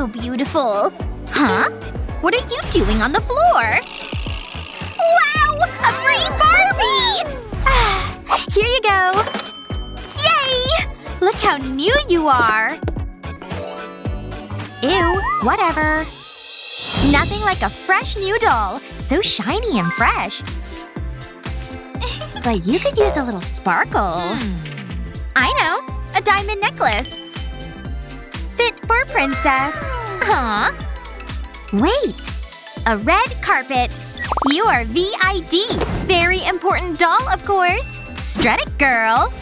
so beautiful. Huh? What are you doing on the floor? Wow! A free Barbie! Here you go. Yay! Look how new you are. Ew, whatever. Nothing like a fresh new doll. So shiny and fresh. But you could use a little sparkle. I know. A diamond necklace. Fit for princess. Huh? Wait. A red carpet. You are VID. Very important doll, of course. Strut it, girl.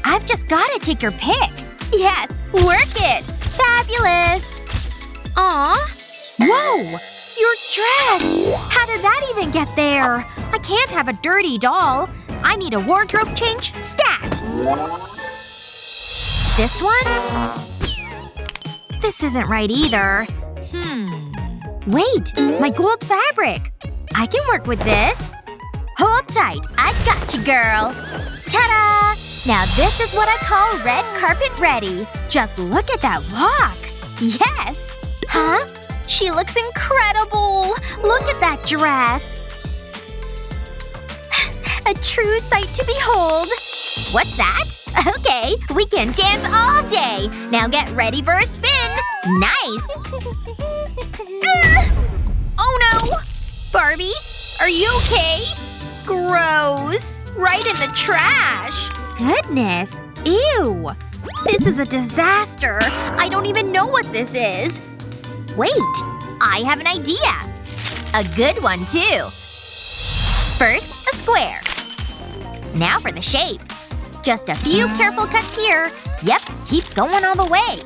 I've just gotta take your pic. Yes, work it. Fabulous. Aw. Whoa! Your dress! How did that even get there? I can't have a dirty doll. I need a wardrobe change stat. This one? This isn't right either. Wait! My gold fabric! I can work with this. Hold tight. I got you, girl. Ta-da! Now this is what I call red carpet ready. Just look at that walk. Yes! Huh? She looks incredible! Look at that dress! A true sight to behold. What's that? Okay, we can dance all day! Now get ready for a spin! Nice! Oh no! Barbie? Are you okay? Gross. Right in the trash. Goodness. Ew. This is a disaster. I don't even know what this is. Wait. I have an idea. A good one, too. First, a square. Now for the shape. Just a few careful cuts here. Yep, keep going all the way.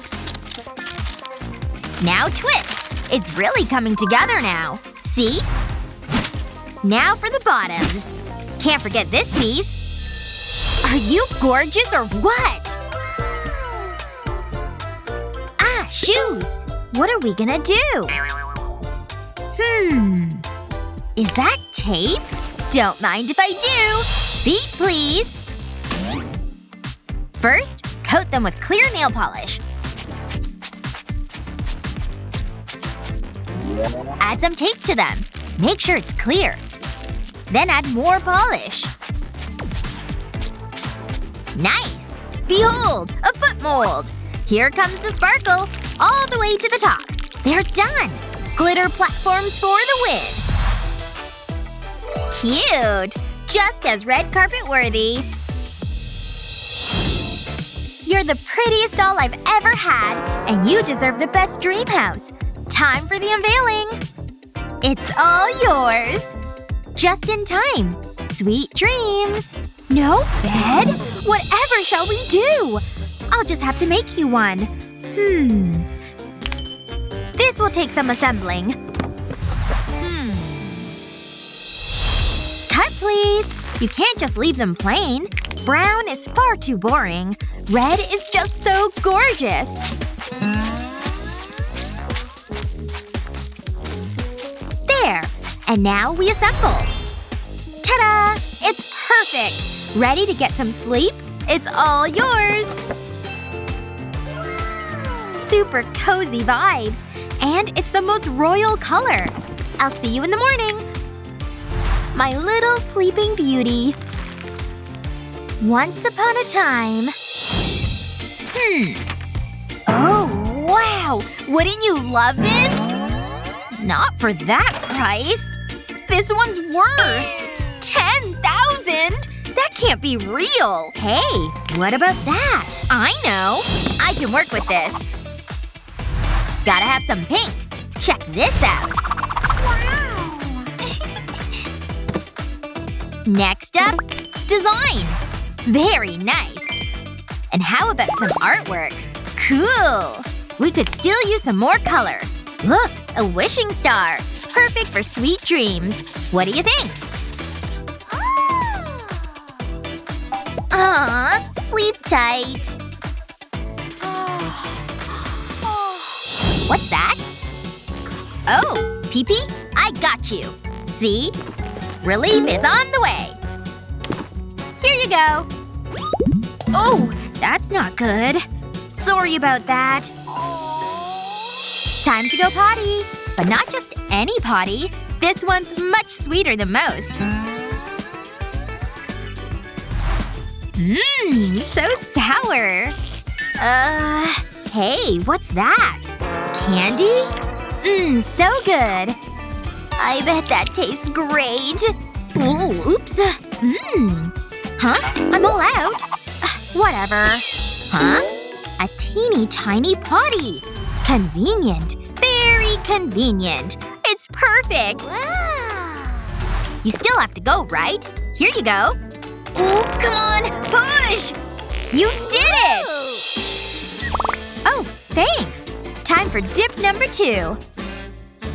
Now twist. It's really coming together now. See? Now for the bottoms. Can't forget this piece. Are you gorgeous or what? Ah, shoes. What are we gonna do? Is that tape? Don't mind if I do. Feet, please. First, coat them with clear nail polish. Add some tape to them. Make sure it's clear. Then add more polish. Nice! Behold! A foot mold! Here comes the sparkle. All the way to the top. They're done! Glitter platforms for the win! Cute! Just as red carpet worthy. You're the prettiest doll I've ever had, and you deserve the best dream house. Time for the unveiling! It's all yours! Just in time. Sweet dreams. No bed? Whatever shall we do? I'll just have to make you one. This will take some assembling. Cut, please. You can't just leave them plain. Brown is far too boring. Red is just so gorgeous. There. And now we assemble. Ta-da! It's perfect! Ready to get some sleep? It's all yours! Super cozy vibes. And it's the most royal color. I'll see you in the morning. My little sleeping beauty. Once upon a time. Oh, wow! Wouldn't you love this? Not for that price. This one's worse. 10,000? That can't be real. Hey, what about that? I know. I can work with this. Gotta have some pink. Check this out. Wow. Next up, design. Very nice. And how about some artwork? Cool. We could still use some more color. Look, a wishing star. Perfect for sweet dreams. What do you think? Aw, sleep tight. What's that? Oh, pee-pee? I got you. See? Relief is on the way. Here you go. Oh, that's not good. Sorry about that. Time to go potty. But not just any potty. This one's much sweeter than most. Mmm, so sour. Hey, what's that? Candy? Mmm, so good. I bet that tastes great. Ooh, oops. Mmm. Huh? I'm all out. Whatever. Huh? A teeny tiny potty. Convenient. Very convenient. It's perfect. Wow. You still have to go, right? Here you go. Ooh, come on! Push! You did it! Oh, thanks. Time for dip number 2.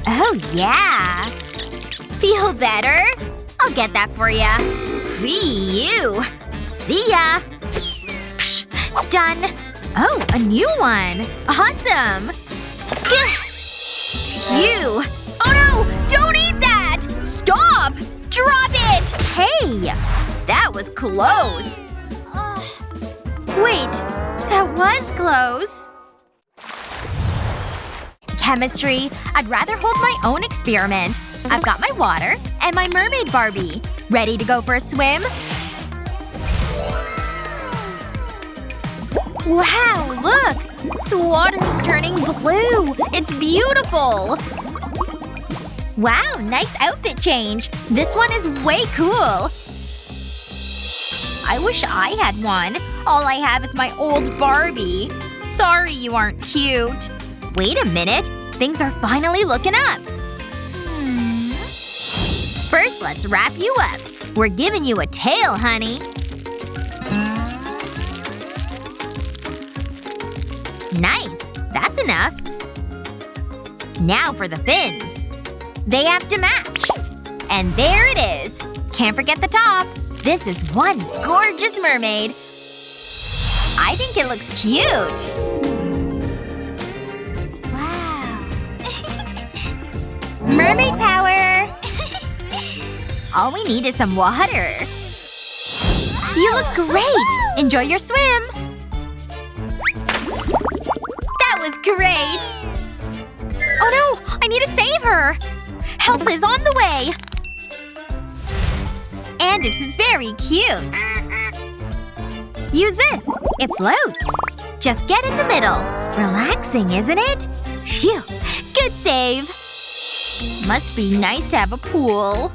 Oh, yeah. Feel better? I'll get that for ya. Phew. See ya. Psh, done. Oh, a new one. Awesome. Phew. Oh no! Don't eat that! Stop! Drop it! Hey! That was close. Wait. That was close. Chemistry. I'd rather hold my own experiment. I've got my water and my mermaid Barbie. Ready to go for a swim? Wow, look! The water's turning blue! It's beautiful! Wow, nice outfit change. This one is way cool. I wish I had one. All I have is my old Barbie. Sorry you aren't cute. Wait a minute. Things are finally looking up. First, let's wrap you up. We're giving you a tail, honey. Nice. That's enough. Now for the fins. They have to match. And there it is. Can't forget the top. This is one gorgeous mermaid. I think it looks cute. Wow. Mermaid power! All we need is some water. You look great! Enjoy your swim! That was great! Oh no! I need to save her! Help is on the way! And it's very cute. Use this. It floats. Just get in the middle. Relaxing, isn't it? Phew. Good save. Must be nice to have a pool.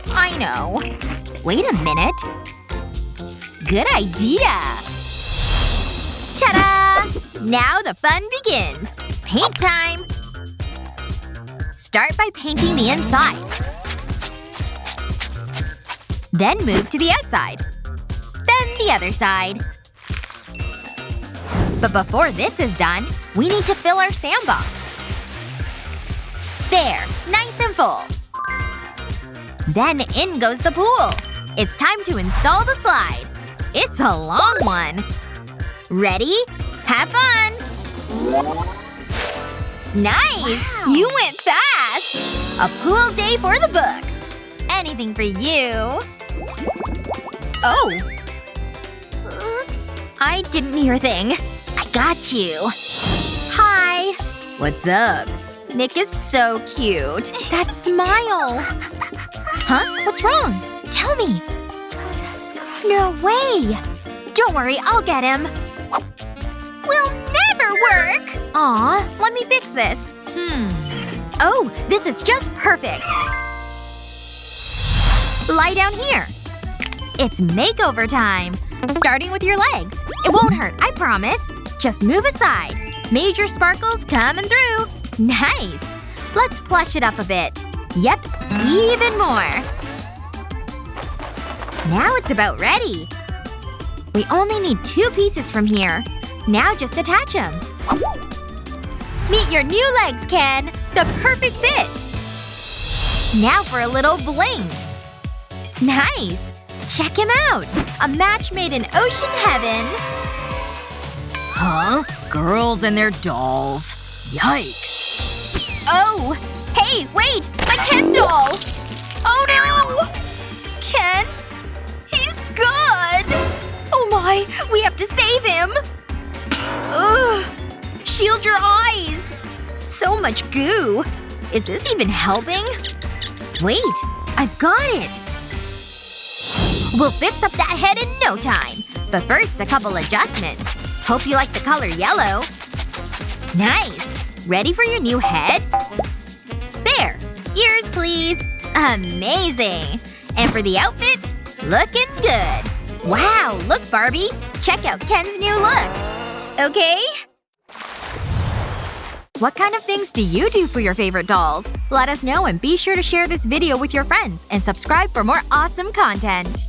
I know. Wait a minute. Good idea. Ta-da! Now the fun begins. Paint time. Start by painting the inside. Then move to the outside. Then the other side. But before this is done, we need to fill our sandbox. There. Nice and full. Then in goes the pool. It's time to install the slide. It's a long one. Ready? Have fun! Nice! Wow. You went fast! A pool day for the books. Anything for you. Oh. Oops. I didn't hear a thing. I got you. Hi. What's up? Nick is so cute. That smile. Huh? What's wrong? Tell me. No way. Don't worry, I'll get him. Will never work! Aw, let me fix this. Oh, this is just perfect. Lie down here. It's makeover time. Starting with your legs. It won't hurt, I promise. Just move aside. Major sparkles coming through. Nice. Let's plush it up a bit. Yep, even more. Now it's about ready. We only need 2 pieces from here. Now just attach them. Meet your new legs, Ken! The perfect fit! Now for a little bling. Nice! Check him out! A match made in ocean heaven. Huh? Girls and their dolls. Yikes. Oh! Hey, wait! My Ken doll! Oh no! Ken? He's gone! Oh my! We have to save him! shield your eyes! So much goo. Is this even helping? Wait. I've got it! We'll fix up that head in no time. But first, a couple adjustments. Hope you like the color yellow. Nice! Ready for your new head? There! Ears, please. Amazing! And for the outfit? Looking good. Wow, look, Barbie. Check out Ken's new look. Okay? What kind of things do you do for your favorite dolls? Let us know and be sure to share this video with your friends and subscribe for more awesome content.